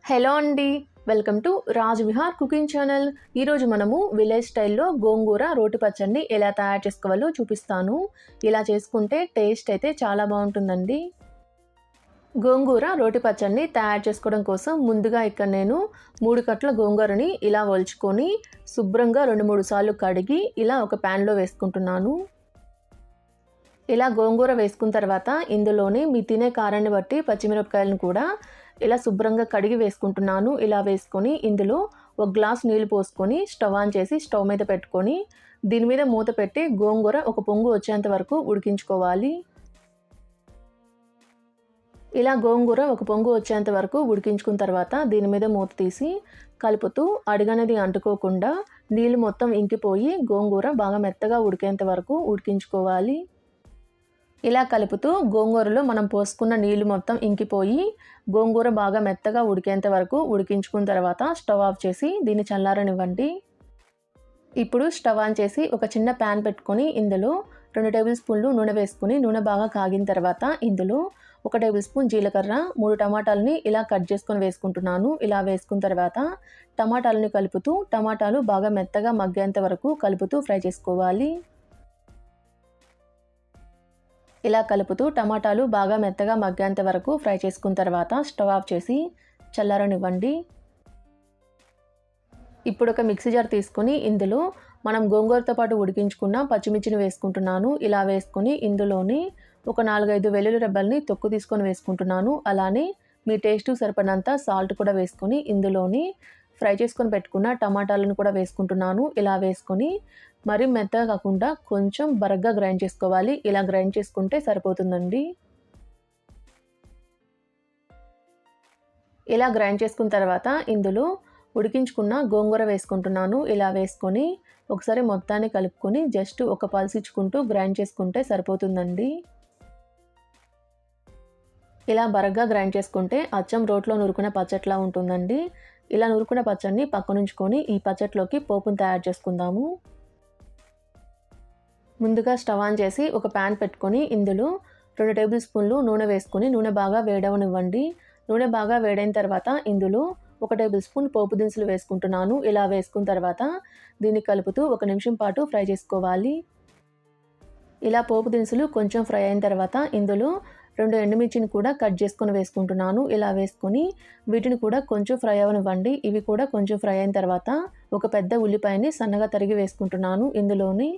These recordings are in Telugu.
హలో అండి, welcome to Raj Vihar cooking channel. ఈరోజు మనము విలేజ్ స్టైల్లో గోంగూర రోటి పచ్చడిని ఎలా తయారు చేసుకోవాలో చూపిస్తాను. ఇలా చేసుకుంటే టేస్ట్ అయితే చాలా బాగుంటుందండి. గోంగూర రోటి పచ్చడిని తయారు చేసుకోవడం కోసం ముందుగా ఇక్కడ నేను 3 కట్టల గోంగూరని ఇలా ఒలుచుకొని శుభ్రంగా 2-3 సార్లు కడిగి ఇలా ఒక ప్యాన్లో వేసుకుంటున్నాను. ఇలా గోంగూర వేసుకున్న తర్వాత ఇందులోనే మీ తినే కారాన్ని బట్టి పచ్చిమిరపకాయలను కూడా ఇలా శుభ్రంగా కడిగి వేసుకుంటున్నాను. ఇలా వేసుకొని ఇందులో 1 గ్లాస్ నీళ్లు పోసుకొని స్టవ్ ఆన్ చేసి స్టవ్ మీద పెట్టుకొని దీని మీద మూత పెట్టి గోంగూర ఒక పొంగు వచ్చేంత వరకు ఉడికించుకోవాలి. ఇలా గోంగూర ఒక పొంగు వచ్చేంత వరకు ఉడికించుకున్న తర్వాత దీని మీద మూత తీసి కలుపుతూ అడుగనేది అంటుకోకుండా నీళ్ళు మొత్తం ఇంకిపోయి గోంగూర బాగా మెత్తగా ఉడికేంత వరకు ఉడికించుకోవాలి. ఇలా కలుపుతూ గోంగూరలో మనం పోసుకున్న నీళ్ళు మొత్తం ఇంకిపోయి గోంగూర బాగా మెత్తగా ఉడికేంత వరకు ఉడికించుకున్న తర్వాత స్టవ్ ఆఫ్ చేసి దీన్ని చల్లారనివ్వండి. ఇప్పుడు స్టవ్ ఆన్ చేసి ఒక చిన్న ప్యాన్ పెట్టుకొని ఇందులో 2 టేబుల్ స్పూన్లు నూనె వేసుకుని నూనె బాగా కాగిన తర్వాత ఇందులో 1 టేబుల్ స్పూన్ జీలకర్ర, 3 టమాటాలని ఇలా కట్ చేసుకొని వేసుకుంటున్నాను. ఇలా వేసుకున్న తర్వాత టమాటాలని కలుపుతూ టమాటాలు బాగా మెత్తగా మగ్గేంత వరకు కలుపుతూ ఫ్రై చేసుకోవాలి. ఇలా కలుపుతూ టమాటాలు బాగా మెత్తగా మగ్గేంత వరకు ఫ్రై చేసుకున్న తర్వాత స్టవ్ ఆఫ్ చేసి చల్లారనివ్వండి. ఇప్పుడు ఒక మిక్సీ జార్ తీసుకొని ఇందులో మనం గోంగూరతో పాటు ఉడికించుకున్న పచ్చిమిర్చిని వేసుకుంటున్నాను. ఇలా వేసుకొని ఇందులోని ఒక 4-5 వెల్లుల్లి రెబ్బల్ని తొక్కు తీసుకొని వేసుకుంటున్నాను. అలానే మీ టేస్ట్కి సరిపడినంత సాల్ట్ కూడా వేసుకొని ఇందులోని ఫ్రై చేసుకొని పెట్టుకున్న టమాటాలను కూడా వేసుకుంటున్నాను. ఇలా వేసుకొని మరి మెత్తగా కాకుండా కొంచెం బరగ్గా గ్రైండ్ చేసుకోవాలి. ఇలా గ్రైండ్ చేసుకుంటే సరిపోతుందండి. ఇలా గ్రైండ్ చేసుకున్న తర్వాత ఇందులో ఉడికించుకున్న గోంగూర వేసుకుంటున్నాను. ఇలా వేసుకొని ఒకసారి మొత్తాన్ని కలుపుకొని జస్ట్ ఒక పల్స్ ఇచ్చుకుంటూ గ్రైండ్ చేసుకుంటే సరిపోతుందండి. ఇలా బరగ్గా గ్రైండ్ చేసుకుంటే అచ్చం రోట్లో నురుకున్న పచ్చట్లా ఉంటుందండి. ఇలా నురుకున్న పచ్చడిని పక్కనుంచుకొని ఈ పచ్చట్లోకి పోపును తయారు చేసుకుందాము. ముందుగా స్టవ్ ఆన్ చేసి ఒక ప్యాన్ పెట్టుకొని ఇందులో 2 టేబుల్ స్పూన్లు నూనె వేసుకొని నూనె బాగా వేడవనివ్వండి. నూనె బాగా వేడైన తర్వాత ఇందులో 1 టేబుల్ స్పూన్ పోపు దినుసులు వేసుకుంటున్నాను. ఇలా వేసుకున్న తర్వాత దీన్ని కలుపుతూ 1 నిమిషం పాటు ఫ్రై చేసుకోవాలి. ఇలా పోపు దినుసులు కొంచెం ఫ్రై అయిన తర్వాత ఇందులో 2 ఎండుమిర్చిని కూడా కట్ చేసుకొని వేసుకుంటున్నాను. ఇలా వేసుకొని వీటిని కూడా కొంచెం ఫ్రై అవనివ్వండి. ఇవి కూడా కొంచెం ఫ్రై అయిన తర్వాత ఒక పెద్ద ఉల్లిపాయని సన్నగా తరిగి వేసుకుంటున్నాను. ఇందులోని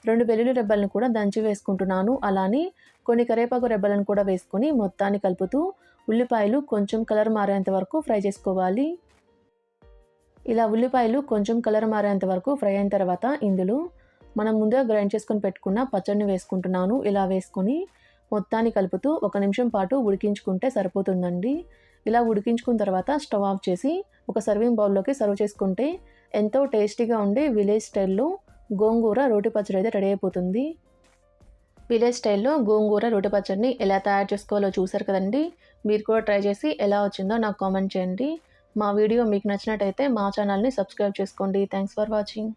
2 వెల్లుల్లి రెబ్బలను కూడా దంచి వేసుకుంటున్నాను. అలానే కొన్ని కరివేపాకు రెబ్బలను కూడా వేసుకొని మొత్తాన్ని కలుపుతూ ఉల్లిపాయలు కొంచెం కలర్ మారేంత వరకు ఫ్రై చేసుకోవాలి. ఇలా ఉల్లిపాయలు కొంచెం కలర్ మారేంత వరకు ఫ్రై అయిన తర్వాత ఇందులో మనం ముందుగా గ్రైండ్ చేసుకొని పెట్టుకున్న పచ్చడిని వేసుకుంటున్నాను. ఇలా వేసుకొని మొత్తాన్ని కలుపుతూ 1 నిమిషం పాటు ఉడికించుకుంటే సరిపోతుందండి. ఇలా ఉడికించుకున్న తర్వాత స్టవ్ ఆఫ్ చేసి ఒక సర్వింగ్ బౌల్లోకి సర్వ్ చేసుకుంటే ఎంతో టేస్టీగా ఉండే విలేజ్ స్టైల్లో గోంగూర రోటి పచ్చడి అయితే రెడీ అయిపోతుంది. విలేజ్ స్టైల్లో గోంగూర రోటి పచ్చడిని ఎలా తయారు చేసుకోవాలో చూసారు కదండి. మీరు కూడా ట్రై చేసి ఎలా వచ్చిందో నాకు కామెంట్ చేయండి. మా వీడియో మీకు నచ్చినట్టయితే మా ఛానల్ని సబ్స్క్రైబ్ చేసుకోండి. Thanks for watching.